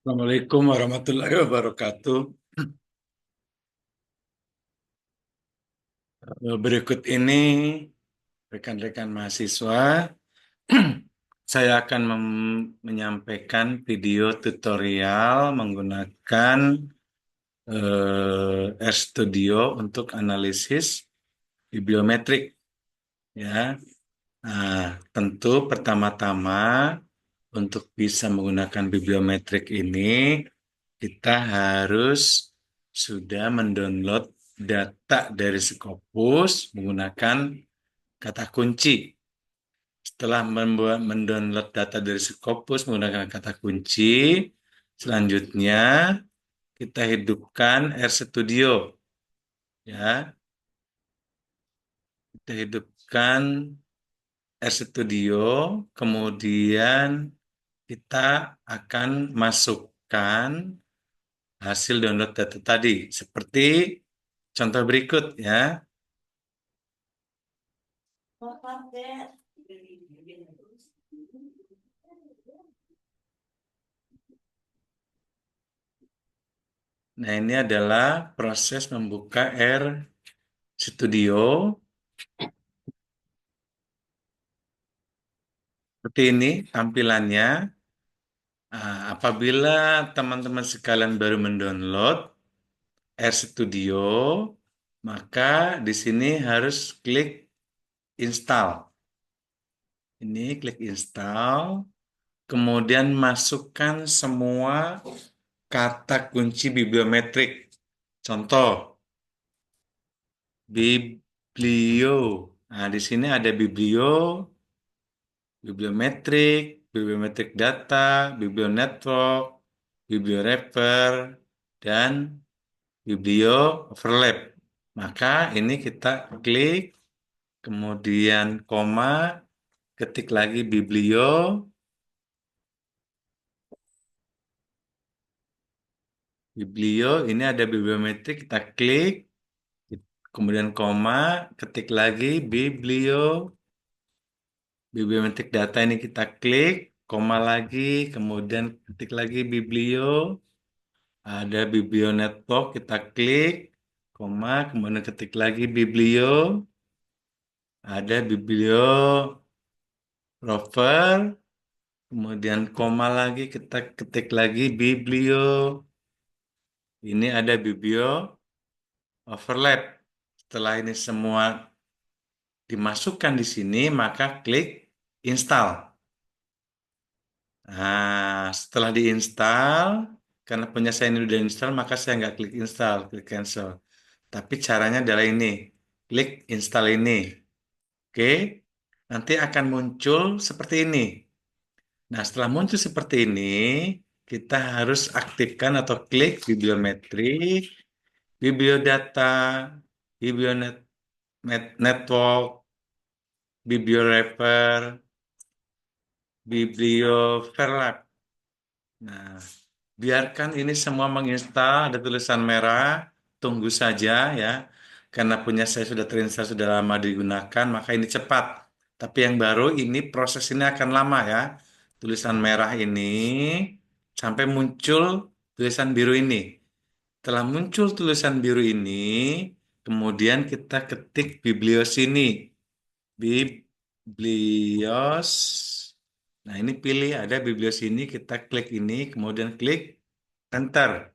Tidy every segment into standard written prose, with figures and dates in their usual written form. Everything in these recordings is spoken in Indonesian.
Assalamualaikum warahmatullahi wabarakatuh. Berikut ini rekan-rekan mahasiswa, saya akan menyampaikan video tutorial menggunakan RStudio untuk analisis bibliometrik. Ya, tentu pertama-tama untuk bisa menggunakan bibliometrik ini kita harus sudah mendownload data dari Scopus menggunakan kata kunci. Setelah mendownload data dari Scopus menggunakan kata kunci, selanjutnya kita hidupkan RStudio. Ya, kita hidupkan RStudio, kemudian kita akan masukkan hasil download data tadi seperti contoh berikut ya. Nah, ini adalah proses membuka R Studio. Seperti ini tampilannya. Apabila teman-teman sekalian baru mendownload R Studio, maka di sini harus klik install. Ini klik install, kemudian masukkan semua kata kunci bibliometrik. Contoh, biblio. Nah, di sini ada biblio, bibliometrik, bibliometrik data, biblionetwork, bibliowrapper, dan biblio overlap. Maka ini kita klik, kemudian koma, ketik lagi biblio, ini ada bibliometrik, kita klik, kemudian koma, ketik lagi biblio, bibliometrik data ini kita klik, koma lagi, kemudian ketik lagi biblio, ada biblio network, kita klik, koma, kemudian ketik lagi biblio, ada biblio rover, kemudian koma lagi, kita ketik lagi biblio, ini ada biblio overlap. Setelah ini semua dimasukkan di sini, maka klik install. Nah, setelah diinstal, karena punya saya ini udah install, maka saya nggak klik install, klik cancel. Tapi caranya adalah ini, klik install ini. Oke, nanti akan muncul seperti ini. Nah, setelah muncul seperti ini, kita harus aktifkan atau klik bibliometri, bibliodata, biblionet network, bibliowrapper, biblioverlap. Nah, biarkan ini semua menginstal, ada tulisan merah, tunggu saja ya. Karena punya saya sudah terinstall, sudah lama digunakan, maka ini cepat. Tapi yang baru ini proses ini akan lama ya. Tulisan merah ini sampai muncul tulisan biru ini. Setelah muncul tulisan biru ini, kemudian kita ketik biblios ini. Biblios. Nah, ini pilih ada biblios ini, kita klik ini, kemudian klik enter.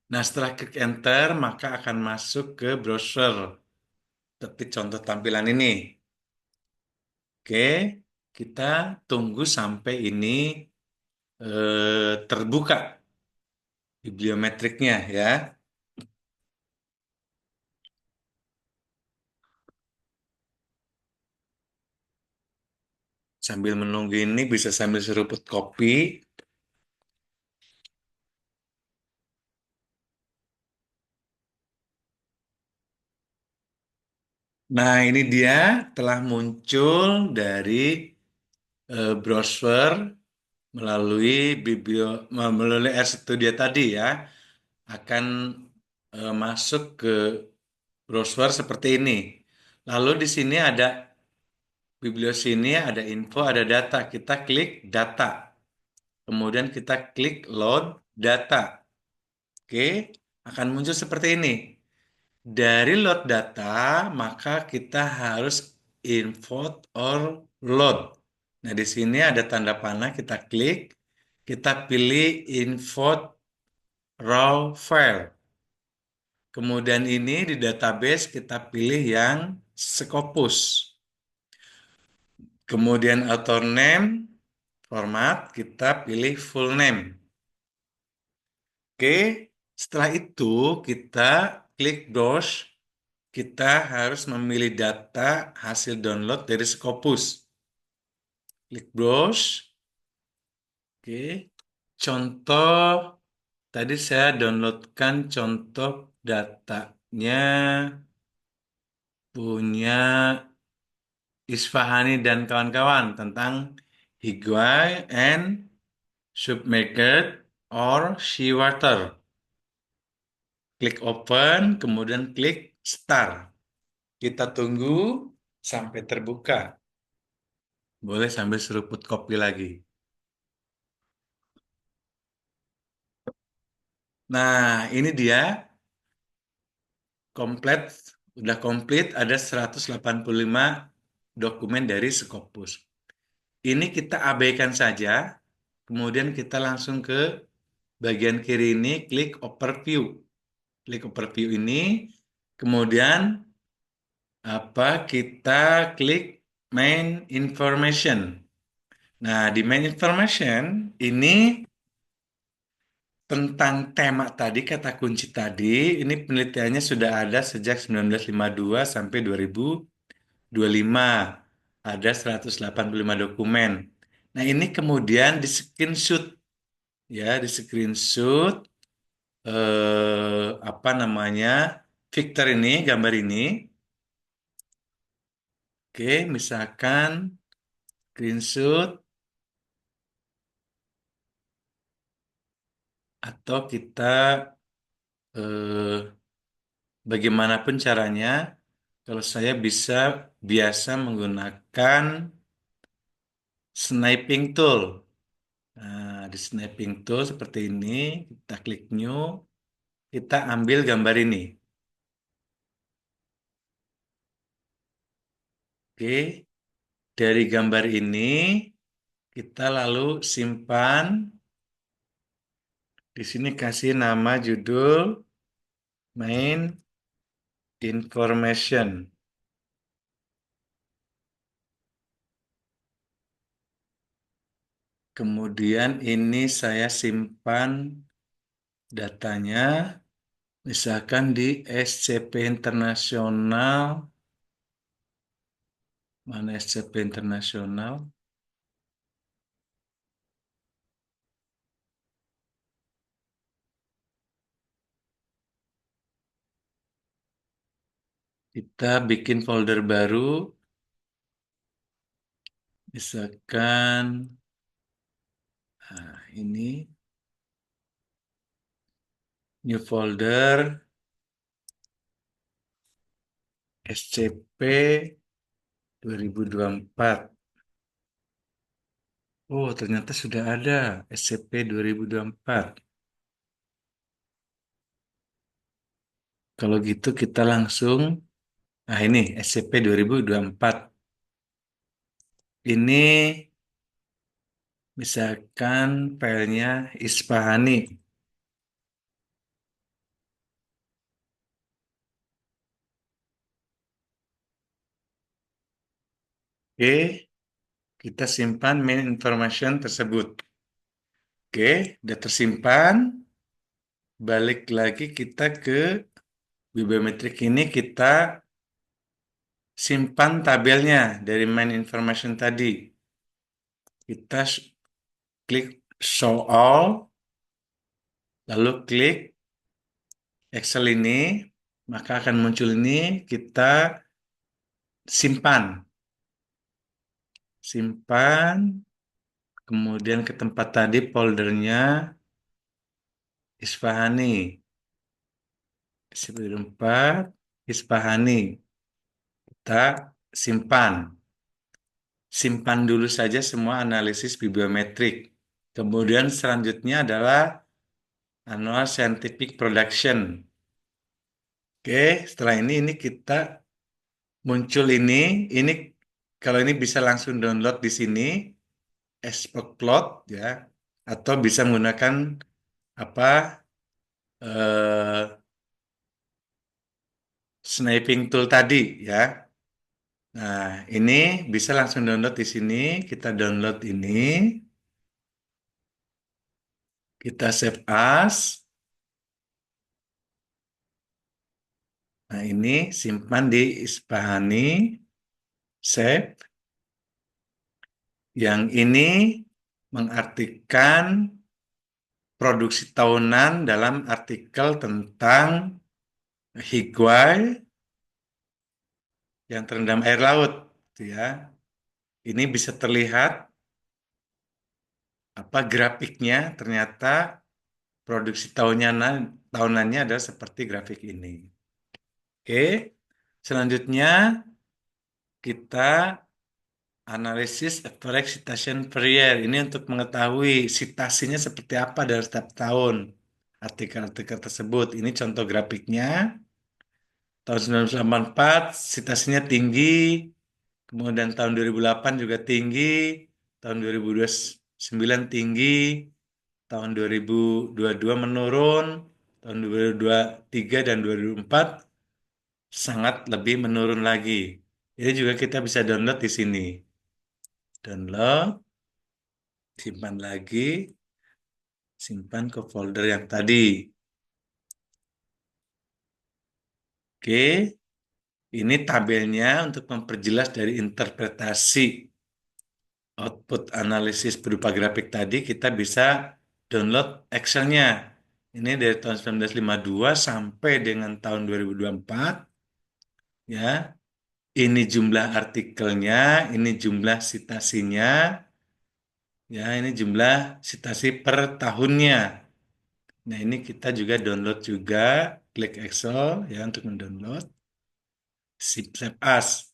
Nah, setelah klik enter, maka akan masuk ke browser. Seperti contoh tampilan ini. Oke, kita tunggu sampai ini terbuka bibliometriknya ya. Sambil menunggu ini bisa sambil seruput kopi. Nah, ini dia telah muncul dari browser melalui melalui RStudio tadi ya, akan masuk ke browser seperti ini. Lalu di sini ada biblios ini, ada info, ada data. Kita klik data. Kemudian kita klik load data. Oke, akan muncul seperti ini. Dari load data, maka kita harus import or load. Nah, di sini ada tanda panah, kita klik, kita pilih import raw file. Kemudian ini di database kita pilih yang Scopus. Kemudian author name, format, kita pilih full name. Oke, setelah itu kita klik browse. Kita harus memilih data hasil download dari Scopus. Klik browse. Oke, contoh tadi saya downloadkan contoh datanya punya Isfahani dan kawan-kawan tentang Higuai and Submerged or Seawater. Klik open, kemudian klik start. Kita tunggu sampai terbuka. Boleh sambil seruput kopi lagi. Nah, ini dia komplit, udah komplit ada 185 dokumen dari Scopus. Ini kita abaikan saja, kemudian kita langsung ke bagian kiri ini, klik overview. Klik overview ini, kemudian kita klik main information. Nah, di main information ini tentang tema tadi, kata kunci tadi, ini penelitiannya sudah ada sejak 1952 sampai 2025. Ada 185 dokumen. Nah, ini kemudian di screenshot, ya, di screenshot apa namanya? Victor ini, gambar ini. Oke, misalkan screenshot atau kita eh, bagaimanapun caranya, kalau saya biasa menggunakan sniping tool. Nah, di sniping tool seperti ini, kita klik new, kita ambil gambar ini. Oke, dari gambar ini kita lalu simpan. Di sini kasih nama judul main information. Kemudian ini saya simpan datanya, misalkan di SCP Internasional. Mana SCP Internasional? Kita bikin folder baru, misalkan ini new folder SCP 2024. Oh, ternyata sudah ada SCP 2024. Kalau gitu kita langsung, nah ini SCP 2024. Ini misalkan filenya Isfahani. Oke, kita simpan main information tersebut. Oke, sudah tersimpan. Balik lagi kita ke bibliometrik ini, kita simpan tabelnya dari main information tadi. Kita klik show all, lalu klik Excel ini, maka akan muncul ini, kita simpan. Simpan, kemudian ke tempat tadi foldernya Isfahani. SCP-4 Isfahani. Kita simpan. Simpan dulu saja semua analisis bibliometrik. Kemudian selanjutnya adalah annual scientific production. Oke, setelah ini kita muncul ini kalau ini bisa langsung download di sini, Export ya, atau bisa menggunakan apa eh, sniping tool tadi ya. Nah, ini bisa langsung download di sini. Kita download ini, kita save as. Nah, ini simpan di Ispahani, save. Yang ini mengartikan produksi tahunan dalam artikel tentang higuai yang terendam air laut, gitu ya. Ini bisa terlihat apa grafiknya, ternyata produksi tahunannya adalah seperti grafik ini. Oke, selanjutnya kita analisis average citation per year. Ini untuk mengetahui citasinya seperti apa dari setiap tahun artikel-artikel tersebut. Ini contoh grafiknya. Tahun 1984 citasinya tinggi, kemudian tahun 2008 juga tinggi, tahun 2029 tinggi, tahun 2022 menurun, tahun 2023 dan 2024 sangat lebih menurun lagi. Ini juga kita bisa download di sini. Download, simpan lagi, simpan ke folder yang tadi. Oke, ini tabelnya untuk memperjelas dari interpretasi output analisis berupa grafik tadi, kita bisa download Excel-nya. Ini dari tahun 1952 sampai dengan tahun 2024, ya. Ini jumlah artikelnya, ini jumlah citasinya, ya. Ini jumlah citasi per tahunnya. Nah, ini kita juga download juga, klik Excel ya untuk mendownload. Save as.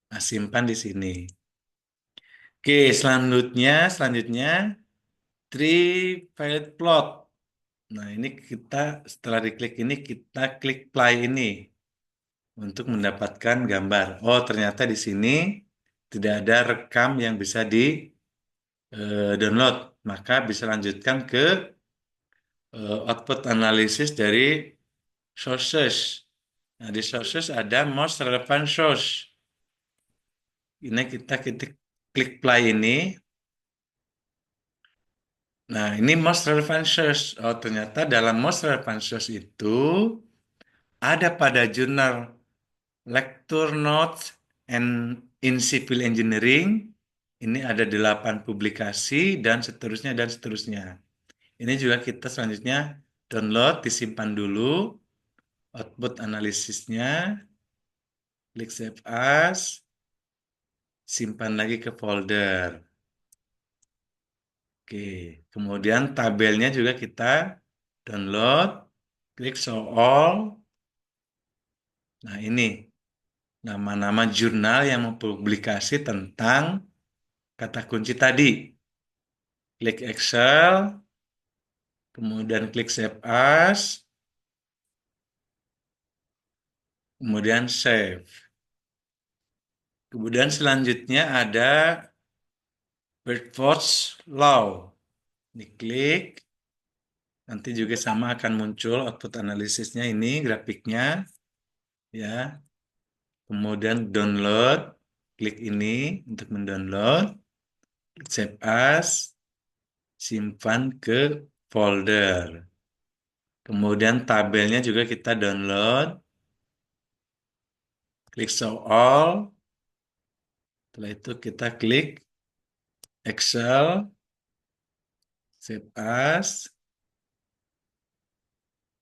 Nah, simpan di sini. Oke, selanjutnya three pilot plot. Nah, ini kita setelah diklik ini kita klik play ini untuk mendapatkan gambar. Oh, ternyata di sini tidak ada rekam yang bisa di download. Maka bisa lanjutkan ke output analisis dari sources. Nah, di sources ada most relevant source. Ini kita klik play ini. Nah, ini most relevant source. Oh, ternyata dalam most relevant source itu ada pada jurnal Lecture Notes and in Civil Engineering. Ini ada 8 publikasi dan seterusnya dan seterusnya. Ini juga kita selanjutnya download, disimpan dulu output analisisnya, klik save as, simpan lagi ke folder. Oke, kemudian tabelnya juga kita download, klik show all. Nah, ini nama-nama jurnal yang mempublikasi tentang kata kunci tadi. Klik Excel, kemudian klik Save As, kemudian Save. Kemudian selanjutnya ada Birdforce Law. Diklik, nanti juga sama akan muncul output analisisnya ini, grafiknya. Ya, kemudian download, klik ini untuk mendownload, klik Save As, simpan ke folder. Kemudian tabelnya juga kita download, klik Show All. Setelah itu kita klik Excel, Save As,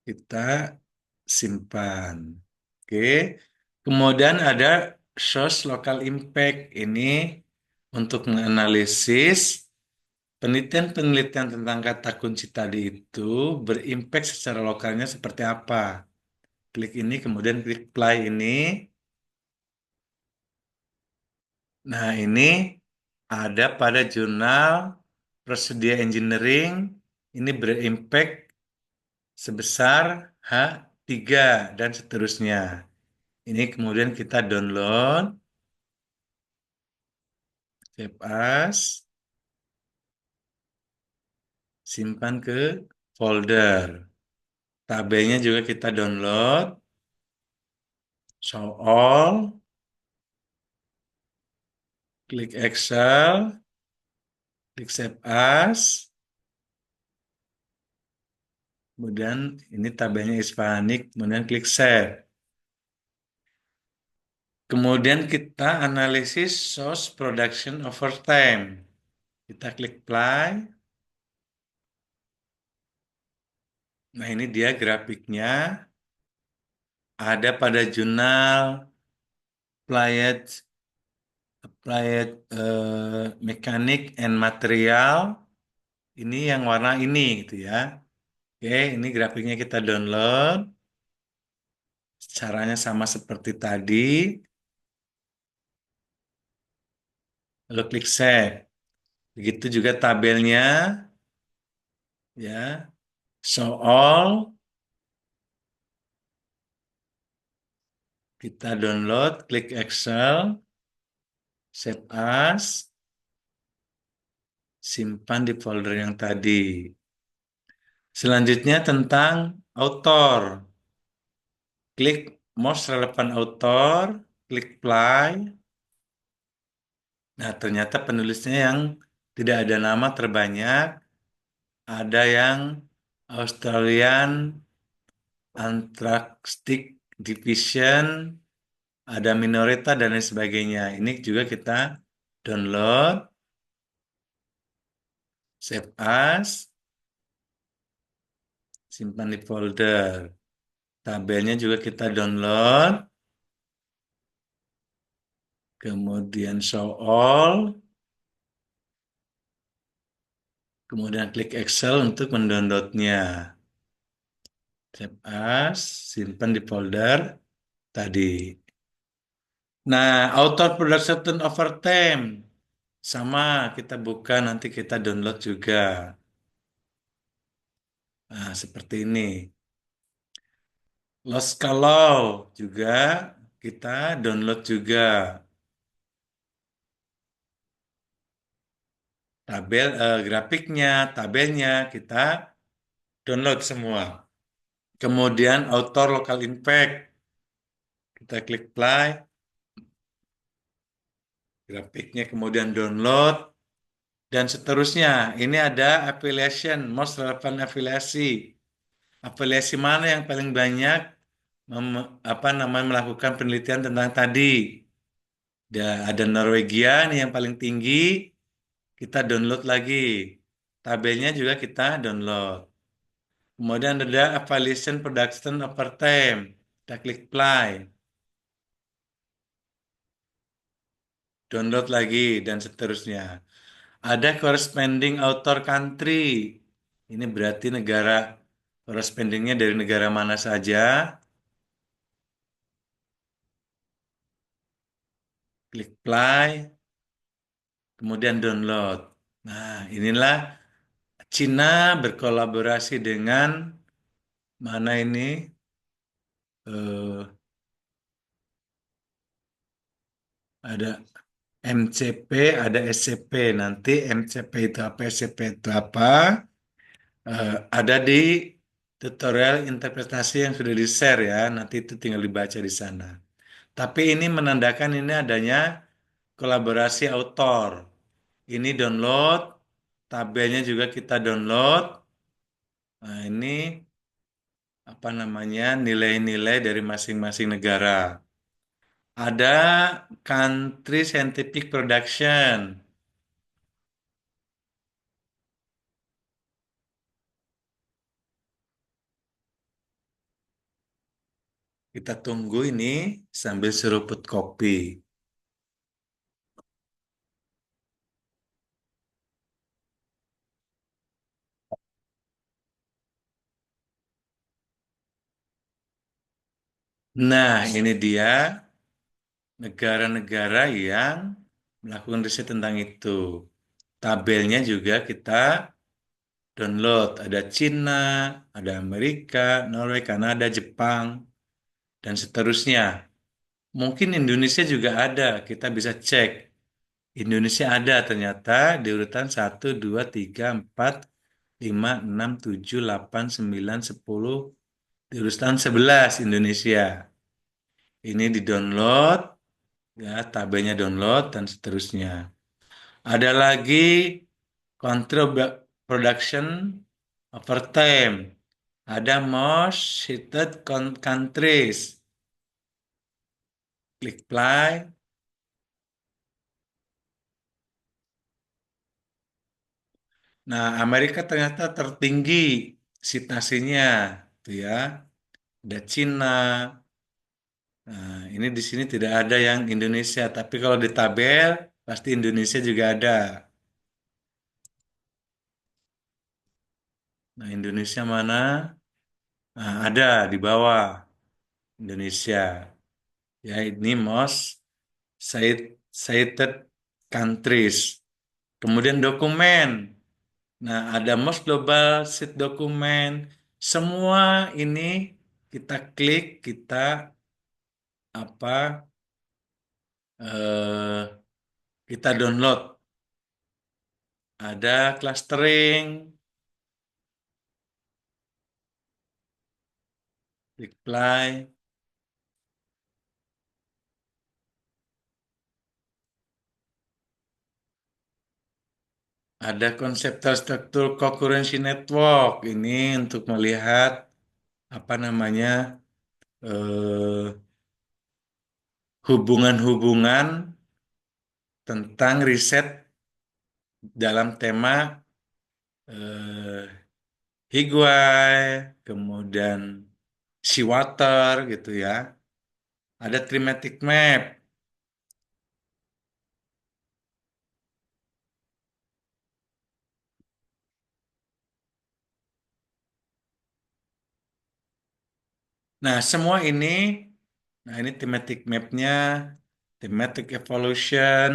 kita simpan. Oke. Kemudian ada Source Local Impact. Ini untuk menganalisis penelitian-penelitian tentang kata kunci tadi itu berimpact secara lokalnya seperti apa. Klik ini, kemudian klik play ini. Nah, ini ada pada jurnal prosedur engineering ini berimpact sebesar H3 dan seterusnya. Ini kemudian kita download, save as, simpan ke folder. Tabelnya juga kita download, show all, klik Excel, klik save as, kemudian ini tabelnya Hispanic, kemudian klik save. Kemudian kita analisis source production over time. Kita klik play. Nah, ini dia grafiknya. Ada pada jurnal Applied Mechanic and Material. Ini yang warna ini gitu ya. Oke, ini grafiknya kita download. Caranya sama seperti tadi. Lalu klik save. Begitu juga tabelnya ya. Show all. Kita download, klik Excel, save as, simpan di folder yang tadi. Selanjutnya tentang author. Klik most relevant author, klik play. Nah, ternyata penulisnya yang tidak ada nama terbanyak, ada yang Australian Antarctic Division, ada Minorita dan lain sebagainya. Ini juga kita download, save as, simpan di folder. Tabelnya juga kita download, kemudian show all, kemudian klik Excel untuk mendownloadnya. Save as, simpan di folder tadi. Nah, author production over time. Sama, kita buka, nanti kita download juga. Nah, seperti ini. Loss kalau juga kita download juga. Grafiknya, tabelnya kita download semua. Kemudian author local impact. Kita klik play. Grafiknya kemudian download. Dan seterusnya. Ini ada affiliation, most relevant affiliasi. Afiliasi mana yang paling banyak melakukan penelitian tentang tadi? Ada Norwegia nih yang paling tinggi, kita download lagi. Tabelnya juga kita download. Kemudian ada Affiliation Production Over Time. Kita klik play. Download lagi dan seterusnya. Ada corresponding author country. Ini berarti negara correspondingnya dari negara mana saja. Klik play. Kemudian download. Nah, inilah Cina berkolaborasi dengan mana ini? Eh, ada MCP, ada SCP. Nanti MCP itu apa, SCP itu apa? Ada di tutorial interpretasi yang sudah di-share ya. Nanti itu tinggal dibaca di sana. Tapi ini menandakan ini adanya kolaborasi autor. Ini download, tabelnya juga kita download. Nah, ini apa namanya nilai-nilai dari masing-masing negara. Ada country scientific production. Kita tunggu ini sambil seruput kopi. Nah, ini dia negara-negara yang melakukan riset tentang itu. tabelnya juga kita download. Ada Cina, ada Amerika, Norway, Kanada, Jepang, dan seterusnya. Mungkin Indonesia juga ada, kita bisa cek. Indonesia ada ternyata di urutan 1, 2, 3, 4, 5, 6, 7, 8, 9, 10, di urutan 11 Indonesia. Ini di-download, ya, tabelnya download, dan seterusnya. Ada lagi control production over time. Ada most cited countries. Klik play. Nah, Amerika ternyata tertinggi citasinya, tuh ya. Ada Cina. Nah, ini di sini tidak ada yang Indonesia, tapi kalau di tabel pasti Indonesia juga ada. Nah, Indonesia mana? Nah, ada di bawah Indonesia. Ya, ini most cited countries. Kemudian dokumen. Nah, ada most global seed dokumen. Semua ini kita klik, kita apa? Kita download. Ada clustering, klik play. Ada konseptual struktur concurrency network. Ini untuk melihat apa namanya eh, hubungan-hubungan tentang riset dalam tema eh, Higway, kemudian Seawater gitu ya. Ada thematic map. Nah, semua ini, nah ini thematic mapnya, thematic evolution,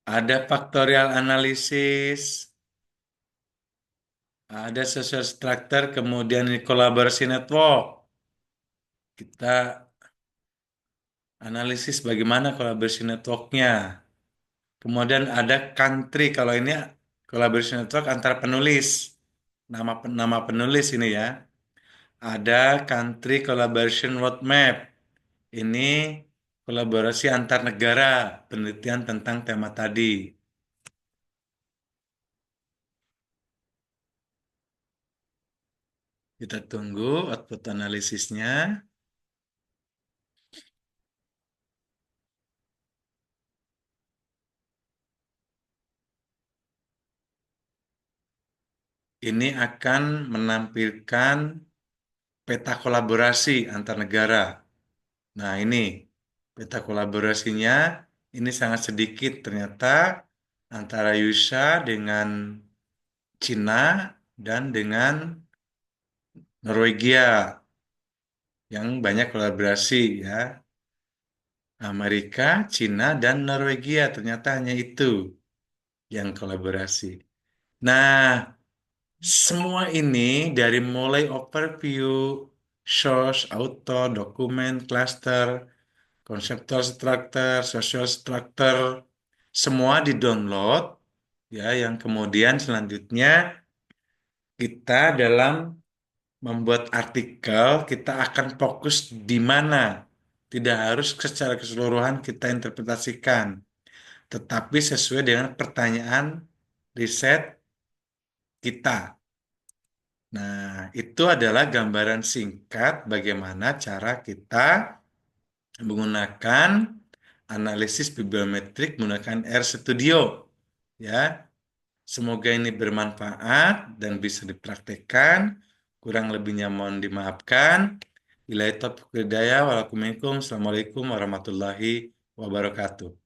ada factorial analysis, ada social structure, kemudian ini collaboration network. Kita analisis bagaimana collaboration networknya. Kemudian ada country, kalau ini collaboration network antara penulis. Nama penulis ini ya. Ada country collaboration roadmap. Ini kolaborasi antar negara, penelitian tentang tema tadi. Kita tunggu output analisisnya. Ini akan menampilkan peta kolaborasi antar negara. Nah, ini peta kolaborasinya ini sangat sedikit ternyata antara USA dengan Cina dan dengan Norwegia yang banyak kolaborasi ya. Amerika, Cina, dan Norwegia ternyata hanya itu yang kolaborasi. Nah, semua ini dari mulai overview, source, author, dokumen, cluster, conceptual structure, social structure, semua di-download ya, yang kemudian selanjutnya kita dalam membuat artikel kita akan fokus di mana. Tidak harus secara keseluruhan kita interpretasikan, tetapi sesuai dengan pertanyaan riset kita. Nah, itu adalah gambaran singkat bagaimana cara kita menggunakan analisis bibliometrik menggunakan RStudio. Ya, semoga ini bermanfaat dan bisa dipraktekkan. Kurang lebihnya mohon dimaafkan. Bila itu hidayah, Assalamualaikum warahmatullahi wabarakatuh.